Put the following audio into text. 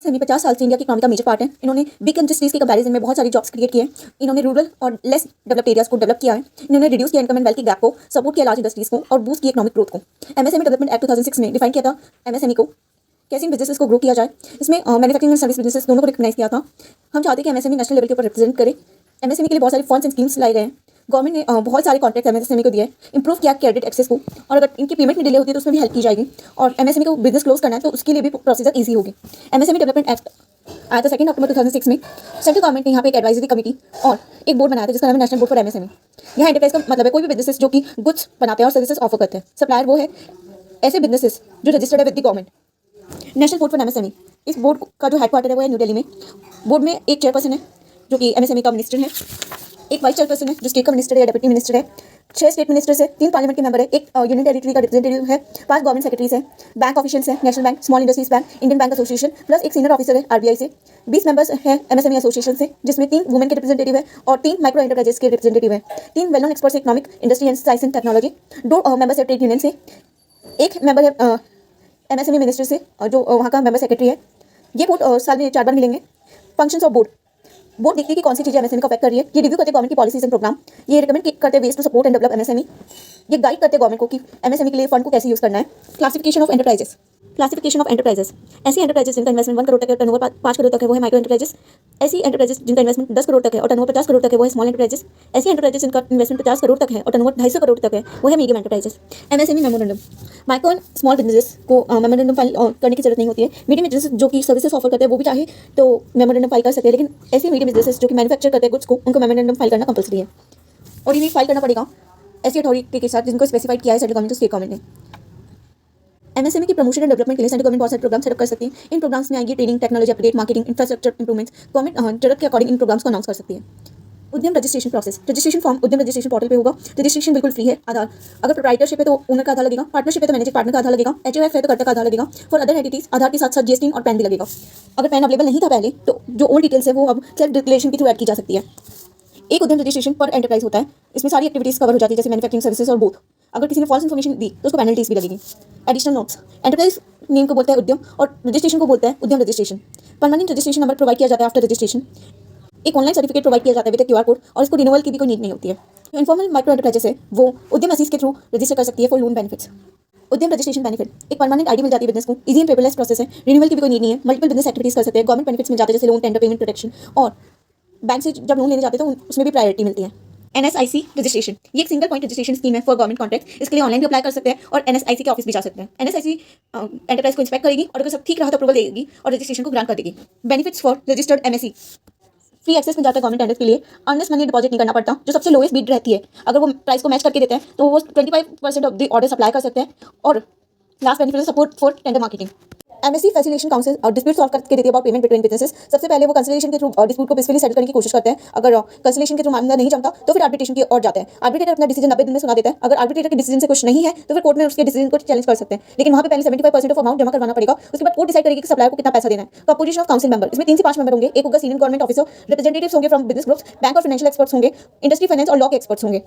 MSME 50 साल से India की इकोनॉमी का मेजर पार्ट है। इन्होंने बिग इंडस्ट्रीज के कंपैरिजन में बहुत सारी जॉब्स क्रिएट किए हैं। इन्होंने रूरल और लेस डेवलप्ड एरियाज को डेवलप किया है। इन्होंने रिड्यूस किया इनकम एंड वेल्थ की गैप को, सपोर्ट किया लार्ज इंडस्ट्रीज को और बूस्ट की इकोनॉमिक ग्रोथ को। एमएसएमई डेवलपमेंट एक्ट 2006 में डिफाइन किया था एमएसएमई को, कैसे इन बिजनेसेस को ग्रो किया जाए। इसमें मैन्युफैक्चरिंग एंड सर्विस बिजनेसेस दोनों को रिकॉग्नाइज किया था। हम चाहते हैं कि एमएसएमई नेशनल लेवल के ऊपर रिप्रेजेंट करे। एमएसएमई के लिए बहुत सारे फंड्स एंड स्कीम्स लाए गए हैं। गवर्नमेंट ने बहुत सारे कॉन्ट्रैक्ट एमएसएमई को दिए हैं, इंप्रूव किया क्रेडिट एक्सेस को, और अगर इनकी पेमेंट में डिले होती है तो उसमें भी हेल्प की जाएगी। और एमएसएमई को बिजनेस क्लोज करना है तो उसके लिए भी प्रोसीजर ईजी होगी। एमएसएमई डेवलपमेंट एक्ट आया था 2 अक्टूबर 2006 में। सेंट्रल गवर्नमेंट ने यहाँ पे एक एडवाइजरी कमेटी और एक बोर्ड बनाया था जिसका नाम है नेशनल बोर्ड फॉर एमएसएमई। यहाँ एंटरप्राइज का मतलब है कोई भी बिजनेसेस जो कि गुड्स बनाते हैं और सर्विसेज ऑफर करते हैं। सप्लायर वो है ऐसे बिजनेसेस जो रजिस्टर्ड है with the government. National board for MSME, इस बोर्ड का जो हेडक्वार्टर है वो है न्यू दिल्ली में। बोर्ड में एक चेयरपर्सन है जो कि एमएसएमई का मिनिस्टर है, एक वाइस चेयरपर्सन है जो स्टेट का मिनिस्टर है या डिप्टी मिनिस्टर है, 6 स्टेट मिनिस्टर्स है, 3 पार्लियामेंट के मेंबर है, एक यूनियन टेरिटरी का रिप्रेजेंटेटिव है, 5 गवर्नमेंट सेक्रेटरीज है, बैंक ऑफिशियल्स है, national bank, small industries bank, Indian bank association, plus एक सीनियर ऑफिसर है आरबीआई से। 20 मेंबर्स है एमएसएमई एसोसिएशन से, जिसमें 3 वुमेन के रिप्रेजेंटेटिव है और 3 माइक्रो एंटरप्राइजेस के रिप्रेजेंटेटिव है, 3 well known experts economic industry and science and technology, 2 members है ट्रेड यूनियन से, एक मेंबर है एमएसएमई मिनिस्टर से जो वहाँ का मेंबर सेक्रेटरी है। ये बोर्ड साल में 4 बार मिलेंगे। फंक्शंस ऑफ बोर्ड देखती है कि कौन सी चीज़ें एमएसएमई को अफेक्ट कर रही है। ये रिव्यू करते हैं गवर्नमेंट की पॉलिसीज एंड प्रोग्राम। ये रिकमेंड करते हैं ways to support and develop MSME. ये गाइड करते हैं गवर्नमेंट को कि एमएसएमई के लिए फंड को कैसे यूज़ करना है। क्लासिफिकेशन ऑफ एंटरप्राइजेस ऐसी एंटरप्राइजेस जिनका इन्वेस्टमेंट 1 करोड़ तक है, टर्नओवर 5 करोड़ तक है, वो है माइक्रो एंटरप्राइजेस। ऐसी एंटरप्राइजेस जिनका इन्वेस्टमेंट 10 करोड़ तक है और टर्नओवर 50 करोड़ तक है, वो है स्मॉल एंटरप्राइजेस। ऐसी एंटरप्राइजेस जिनका इन्वेस्टमेंट 50 करोड़ तक है और टर्नओवर 250 करोड़ तक है, वो है medium enterprises. MSME memorandum, micro and small business को मेमोरेंडम फाइल करने की जरूरत नहीं होती है। मीडियम बिजनेस जो कि सर्विसेज ऑफर करते हैं वो भी चाहे तो मेमोरेंडम फाइल कर सकते हैं, लेकिन ऐसे मीडियम बिजनेस जो कि मैन्युफैक्चर करते हैं गुड्स को, उनको मेमोरेंडम फाइल करना कंपलसरी है। और इन्हें फाइल करना पड़ेगा ऐसी अथॉरिटी के साथ जिनको स्पेसिफाइड किया है सेंट्रल गवर्नमेंट और स्टेट गवर्नमेंट ने। एमएसएमई की प्रमोशन एंड डेवलपमेंट के लिए सेंट्रल गवर्नमेंट बहुत सारे प्रोग्राम सेटअप कर सकती है। इन प्रोग्राम्स में आएगी training, technology update, marketing, infrastructure improvements. Government जरूरत के अकॉर्डिंग इन प्रोग्राम्स को अनाउंस कर सकती है। उद्यम रजिस्ट्रेशन प्रोसेस, रजिस्ट्रेशन फॉर्म उद्यम रजिस्ट्रेशन पोर्टल पे होगा। रजिस्ट्रेशन बिल्कुल फ्री है। आधार, अगर प्रोप्राइटरशिप है तो ओनर का आधार लगेगा, पार्टनरशिप है तो मैनेजिंग पार्टनर का आधार लगेगा, एचओएफ है तो कर्ता का आधार लगेगा। फॉर अदर एंटिटीज आधार के साथ साथ जीएसटी और पैन भी लगेगा। अगर पैन अवेलेबल नहीं था पहले तो जो ओल्ड डिटेल्स है वो अब सेल्फ डिक्लेरेशन के थ्रू ऐड की जा सकती है। एक उद्यम रजिस्ट्रेशन पर एंटरप्राइज होता है। इसमें सारी एक्टिविटीज कवर हो जाती है जैसे मैन्युफैक्चरिंग सर्विसेज और बोथ। अगर किसी ने फॉल्स इन्फॉर्मेशन दी तो उसको पेनल्टीज भी लगेगी। एडिशनल नोट्स, एंटरप्राइज नेम को बोलता है उद्यम और रजिस्ट्रेशन को बोलता है उद्यम registration. Permanent registration number provide किया जाता है आफ्टर रजिस्ट्रेशन। एक ऑनलाइन सर्टिफिकेट प्रोवाइड किया जाता है विद क्यूआर कोड और इसको रिन्यूअल की भी कोई नीड नहीं होती है। जो इन्फॉर्मल माइक्रो एंटरप्राइजेस है वो उद्यम असीस के थ्रू रजिस्टर कर सकती है फॉर लोन बेनिफिट्स। उद्यम रजिस्ट्रेशन बेनिफिट, एक परमानेंट आईडी मिल जाती है बिजनेस को, इजी एंड पेपरलेस प्रोसेस है, रिन्यूअल की भी कोई नीड नहीं है, मल्टीपल बिजनेस एक्टिविटीज कर सकते हैं, गवर्नमेंट बेनिफिट्स मिल जाते हैं जैसे लोन, टेंडर, पेमेंट प्रोटेक्शन, और बैंक से जब लोन लेने जाते हैं तो उसमें भी प्रायोरिटी मिलती है। एनएसआईसी रजिस्ट्रेशन, ये एक सिंगल पॉइंट रजिस्ट्रेशन स्कीम है फॉर गवर्नमेंट कॉन्ट्रैक्ट। इसके लिए ऑनलाइन भी अप्लाई कर सकते हैं और एनएसआईसी के ऑफिस भी जा सकते हैं। एनएसआईसी एंटरप्राइज को इंस्पेक्ट करेगी और अगर सब ठीक रहा तो अप्रूवल देगी और रजिस्ट्रेशन को ग्रांट कर देगी। Benefits for registered MSE, free access मिल जाता है गवर्नमेंट टेंडर के लिए, अर्नेस्ट मनी डिपॉजिट नहीं करना पड़ता, जो सबसे लोएस्ट बीड रहती है अगर वो प्राइस को मैच करके देते हैं तो वो 25% ऑफ द ऑर्डर अप्लाई कर सकते हैं। और last benefit support for tender marketing. MSc facilitation council और डिस्प्यूट सॉल्व करके देती है अबाउट पेमेंट बिटवीन बिजनेसेस। सबसे पहले वो कंसिलिएशन के थ्रू डिस्प्यूट को पीसफुली सेटल करने की कोशिश करते हैं। अगर कंसिलिएशन के थ्रू मामला नहीं जमता तो फिर आर्बिट्रेशन की ओर जाते हैं। आर्बिट्रेटर अपना डिसीजन 90 दिन में सुना देता है। अगर आर्बिट्रेटर के डिसीजन से कुछ नहीं है तो फिर कोर्ट में उसके डिसीजन को चैलेंज कर सकते हैं, लेकिन वहाँ पे पहले 75% ऑफ अमाउंट जमा करवाना पड़ेगा। उसके बाद कोर्ट डिसाइड करेगी कि सप्लायर को कितना पैसा देना है। कंपोजिशन ऑफ काउंसिल मेंबर, इसमें 3 से 5 मेंबर होंगे। एक होगा सीनियर गवर्नमेंट ऑफिसर, रिप्रेजेंटेटिव्स होंगे फ्रॉम बिजनेस ग्रुप्स, बैंक और फाइनेंशियल एक्सपर्ट्स होंगे, इंडस्ट्री फाइनेंस और लॉ के एक्सपर्ट्स होंगे।